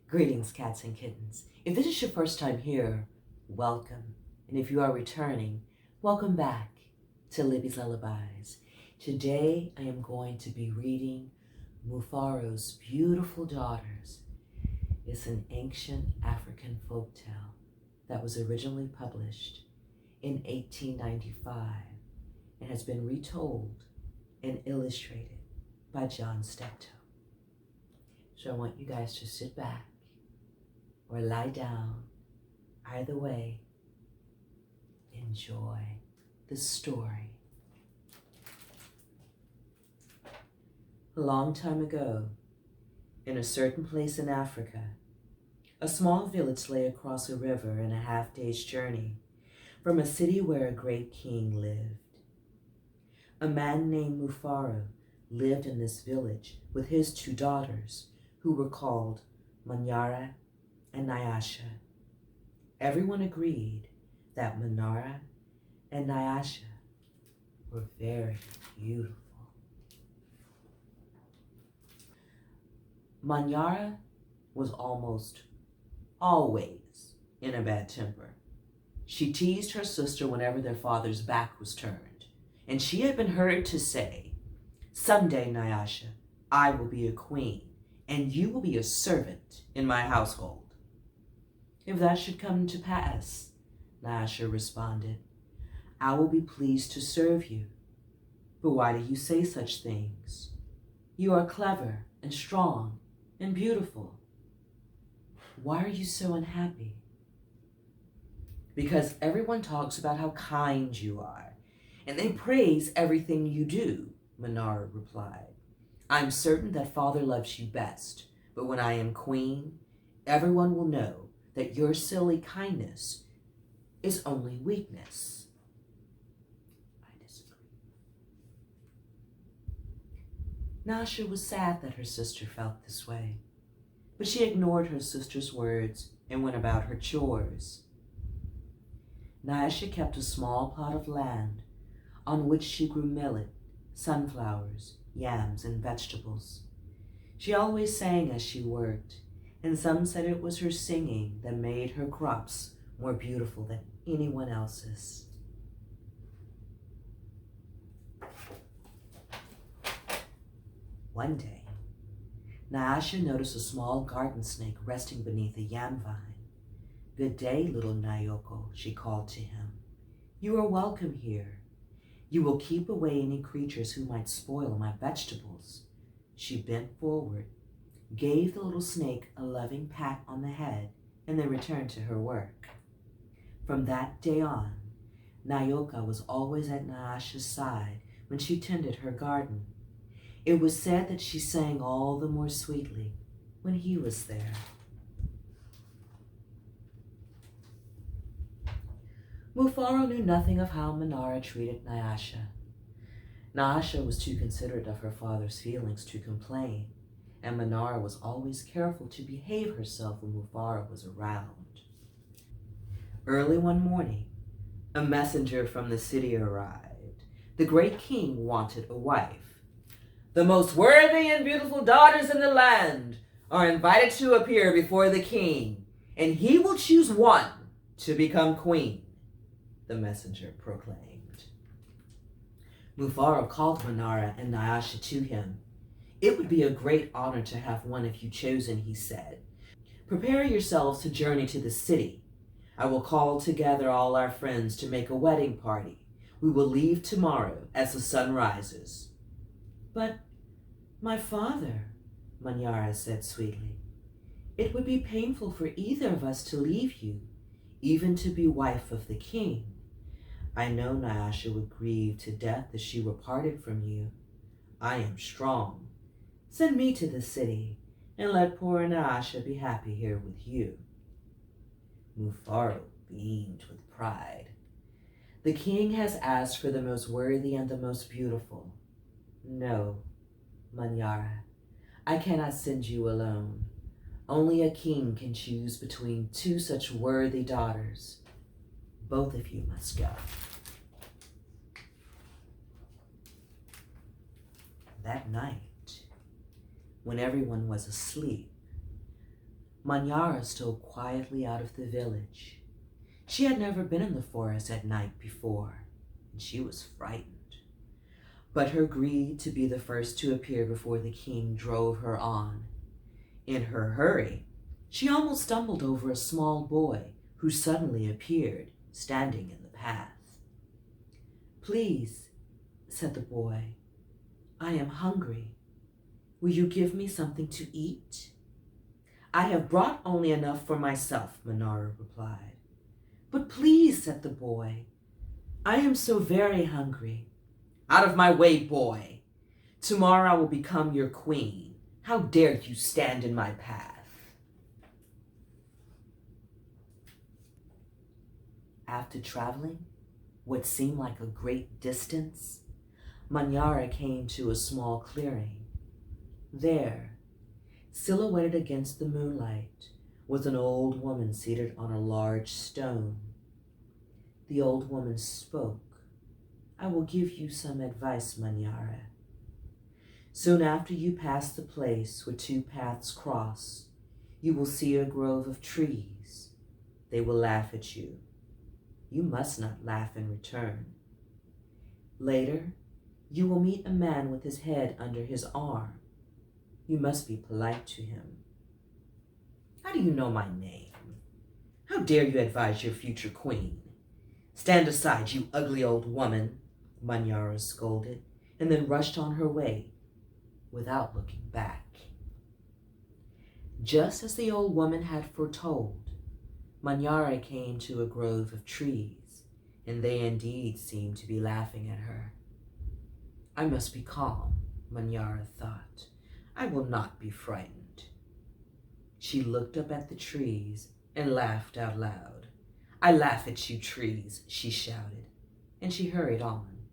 Greetings, cats and kittens. If this is your first time here, welcome. And if you are returning, welcome back to Libby's Lullabies. Today I am going to be reading Mufaro's Beautiful Daughters. It's an ancient African folktale that was originally published in 1895 and has been retold and illustrated by John Steptoe. So I want you guys to sit back or lie down. Either way, enjoy the story. A long time ago, in a certain place in Africa, a small village lay across a river and a half-day's journey from a city where a great king lived. A man named Mufaro lived in this village with his two daughters, who were called Manyara and Nyasha. Everyone agreed that Manara and Nyasha were very beautiful. Manyara was almost always in a bad temper. She teased her sister whenever their father's back was turned, and she had been heard to say, "Someday, Nyasha, I will be a queen, and you will be a servant in my household." "If that should come to pass," Nyasha responded, "I will be pleased to serve you. But why do you say such things? You are clever and strong and beautiful. Why are you so unhappy?" "Because everyone talks about how kind you are, and they praise everything you do," Manara replied. "I'm certain that father loves you best, but when I am queen, everyone will know that your silly kindness is only weakness." I disagree. Nasha was sad that her sister felt this way, but she ignored her sister's words and went about her chores. Nyasha kept a small plot of land on which she grew millet, sunflowers, yams, and vegetables. She always sang as she worked, and some said it was her singing that made her crops more beautiful than anyone else's. One day, Nyasha noticed a small garden snake resting beneath a yam vine. "Good day, little Nyoko," she called to him. "You are welcome here. You will keep away any creatures who might spoil my vegetables." She bent forward, gave the little snake a loving pat on the head, and then returned to her work. From that day on, Nyoka was always at Nyasha's side when she tended her garden. It was said that she sang all the more sweetly when he was there. Mufaro knew nothing of how Manara treated Nyasha. Nyasha was too considerate of her father's feelings to complain, and Manara was always careful to behave herself when Mufaro was around. Early one morning, a messenger from the city arrived. The great king wanted a wife. "The most worthy and beautiful daughters in the land are invited to appear before the king, and he will choose one to become queen," the messenger proclaimed. Mufaro called Manara and Nyasha to him. "It would be a great honor to have one of you chosen," he said. "Prepare yourselves to journey to the city. I will call together all our friends to make a wedding party. We will leave tomorrow as the sun rises." "But, my father," Manyara said sweetly, "it would be painful for either of us to leave you, even to be wife of the king. I know Nyasha would grieve to death if she were parted from you. I am strong. Send me to the city, and let poor Nyasha be happy here with you." Mufaro beamed with pride. "The king has asked for the most worthy and the most beautiful. No, Manyara, I cannot send you alone. Only a king can choose between two such worthy daughters. Both of you must go." That night, when everyone was asleep, Manyara stole quietly out of the village. She had never been in the forest at night before, and she was frightened. But her greed to be the first to appear before the king drove her on. In her hurry, she almost stumbled over a small boy who suddenly appeared, standing in the path. "Please," said the boy, "I am hungry. Will you give me something to eat?" "I have brought only enough for myself," Manyara replied. "But please," said the boy, "I am so very hungry." "Out of my way, boy! Tomorrow I will become your queen. How dare you stand in my path?" After traveling what seemed like a great distance, Manyara came to a small clearing. There, silhouetted against the moonlight, was an old woman seated on a large stone. The old woman spoke. "I will give you some advice, Manyara. Soon after you pass the place where two paths cross, you will see a grove of trees. They will laugh at you. You must not laugh in return. Later, you will meet a man with his head under his arm. You must be polite to him." "How do you know my name? How dare you advise your future queen?" "Stand aside, you ugly old woman," Manyara scolded, and then rushed on her way without looking back. Just as the old woman had foretold, Manyara came to a grove of trees, and they indeed seemed to be laughing at her. "I must be calm," Manyara thought. "I will not be frightened." She looked up at the trees and laughed out loud. "I laugh at you, trees," she shouted, and she hurried on.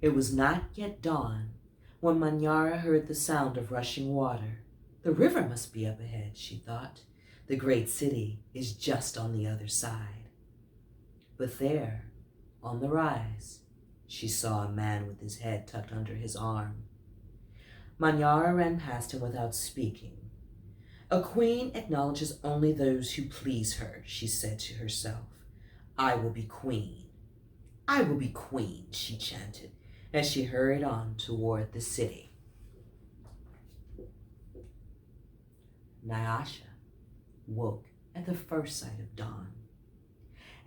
It was not yet dawn when Manyara heard the sound of rushing water. The river must be up ahead, she thought. The great city is just on the other side. But there, on the rise, she saw a man with his head tucked under his arm. Manyara ran past him without speaking. "A queen acknowledges only those who please her," she said to herself. "I will be queen. I will be queen," she chanted as she hurried on toward the city. Nyasha woke at the first sight of dawn.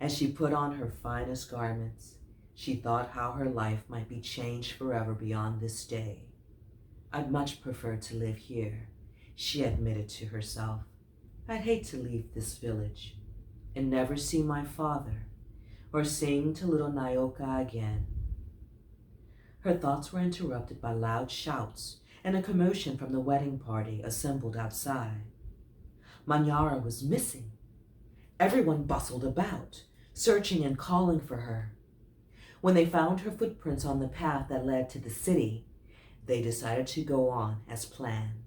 As she put on her finest garments, she thought how her life might be changed forever beyond this day. "I'd much prefer to live here," she admitted to herself. "I'd hate to leave this village and never see my father or sing to little Nyoka again." Her thoughts were interrupted by loud shouts and a commotion from the wedding party assembled outside. Manyara was missing. Everyone bustled about, searching and calling for her. When they found her footprints on the path that led to the city, they decided to go on as planned.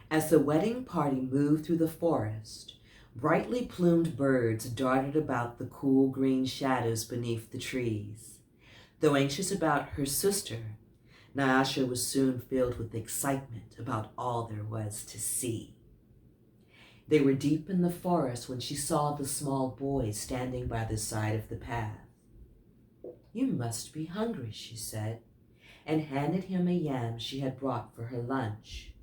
As the wedding party moved through the forest, brightly plumed birds darted about the cool green shadows beneath the trees. Though anxious about her sister, Nyasha was soon filled with excitement about all there was to see. They were deep in the forest when she saw the small boy standing by the side of the path. "You must be hungry," she said, and handed him a yam she had brought for her lunch.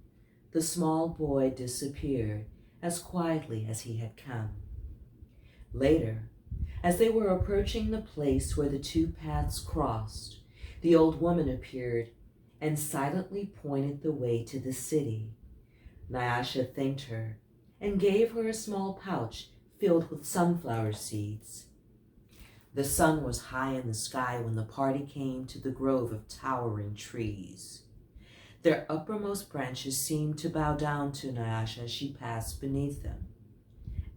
The small boy disappeared as quietly as he had come. Later, as they were approaching the place where the two paths crossed, the old woman appeared and silently pointed the way to the city. Nyasha thanked her and gave her a small pouch filled with sunflower seeds. The sun was high in the sky when the party came to the grove of towering trees. Their uppermost branches seemed to bow down to Nyasha as she passed beneath them.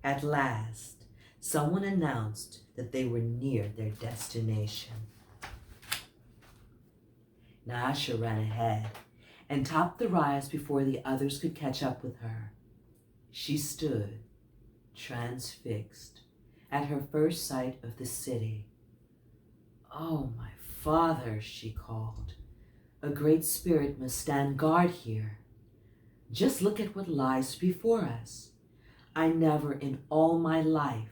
At last, someone announced that they were near their destination. Nyasha ran ahead and topped the rise before the others could catch up with her. She stood, transfixed, at her first sight of the city. "Oh, my father," she called. "A great spirit must stand guard here." Just look at what lies before us. I never in all my life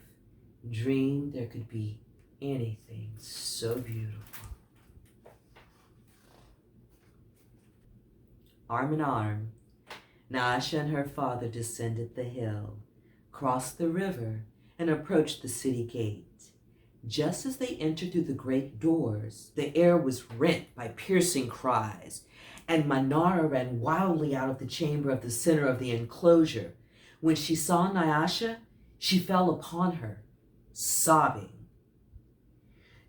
dreamed there could be anything so beautiful. Arm in arm, Naasha and her father descended the hill, crossed the river, and approached the city gate. Just as they entered through the great doors, the air was rent by piercing cries, and Manara ran wildly out of the chamber of the center of the enclosure. When she saw Nyasha, she fell upon her, sobbing.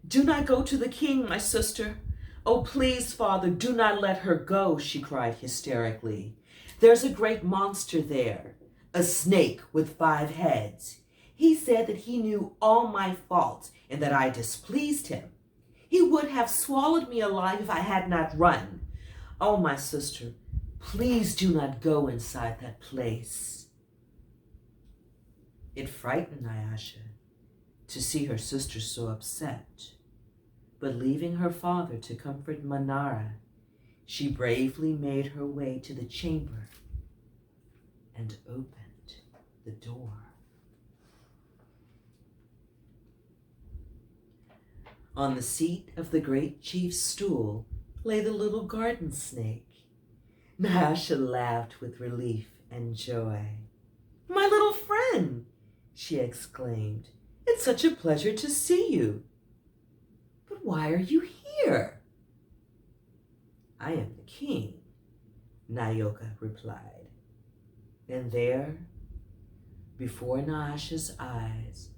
"Do not go to the king, my sister. Oh, please, father, do not let her go," she cried hysterically. "There's a great monster there, a snake with 5 heads. He said that he knew all my faults and that I displeased him. He would have swallowed me alive if I had not run. Oh, my sister, please do not go inside that place." It frightened Nyasha to see her sister so upset, but leaving her father to comfort Manara, she bravely made her way to the chamber and opened the door. On the seat of the great chief's stool lay the little garden snake. Nyasha laughed with relief and joy. "My little friend," she exclaimed, "it's such a pleasure to see you. But why are you here?" "I am the king," Nayoka replied. And there, before Nyasha's eyes,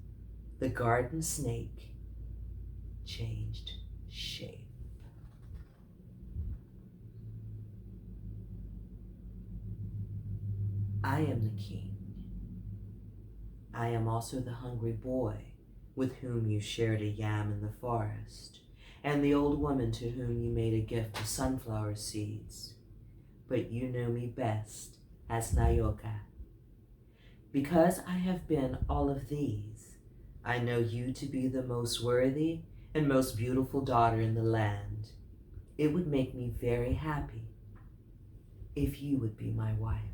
the garden snake changed shape. I am the king. I am also the hungry boy with whom you shared a yam in the forest, and the old woman to whom you made a gift of sunflower seeds. But you know me best as Nayoka. Because I have been all of these, I know you to be the most worthy and most beautiful daughter in the land. It would make me very happy if you would be my wife.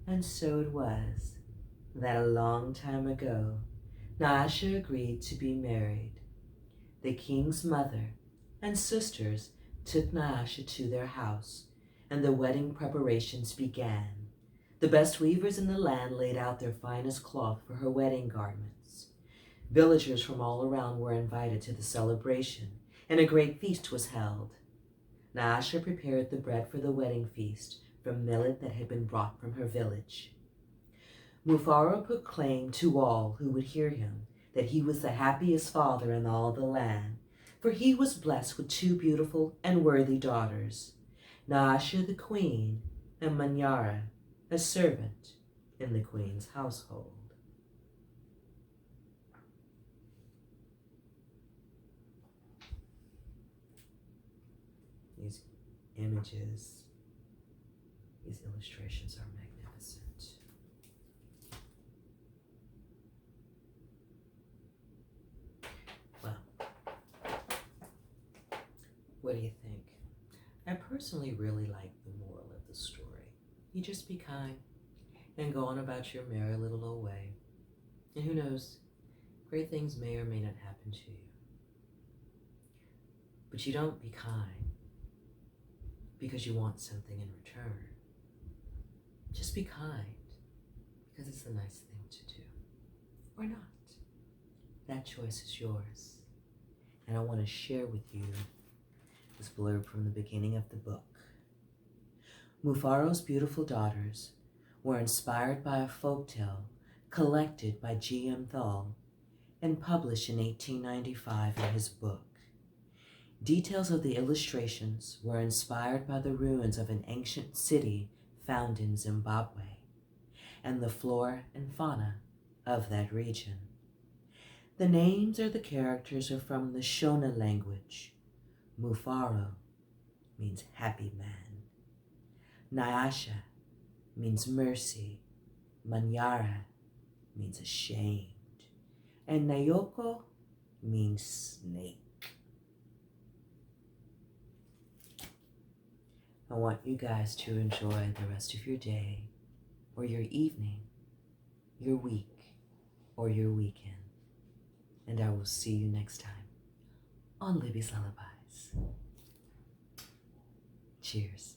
And so it was that a long time ago, Nyasha agreed to be married. The king's mother and sisters took Nyasha to their house, and the wedding preparations began. The best weavers in the land laid out their finest cloth for her wedding garments. Villagers from all around were invited to the celebration, and a great feast was held. Nyasha prepared the bread for the wedding feast from millet that had been brought from her village. Mufaro proclaimed to all who would hear him that he was the happiest father in all the land, for he was blessed with 2 beautiful and worthy daughters, Nyasha the queen and Manyara, a servant in the queen's household. These images, these illustrations are magnificent. Well, what do you think? I personally really like the moral of the story. You just be kind and go on about your merry little old way. And who knows, great things may or may not happen to you. But you don't be kind because you want something in return. Just be kind because it's a nice thing to do. Or not. That choice is yours. And I want to share with you this blurb from the beginning of the book. Mufaro's beautiful daughters were inspired by a folktale collected by G.M. Thal and published in 1895 in his book. Details of the illustrations were inspired by the ruins of an ancient city found in Zimbabwe and the flora and fauna of that region. The names of the characters are from the Shona language. Mufaro means happy man. Nyasha means mercy. Manyara means ashamed. And Nayoko means snake. I want you guys to enjoy the rest of your day, or your evening, your week, or your weekend. And I will see you next time on Libby's Lullabies. Cheers.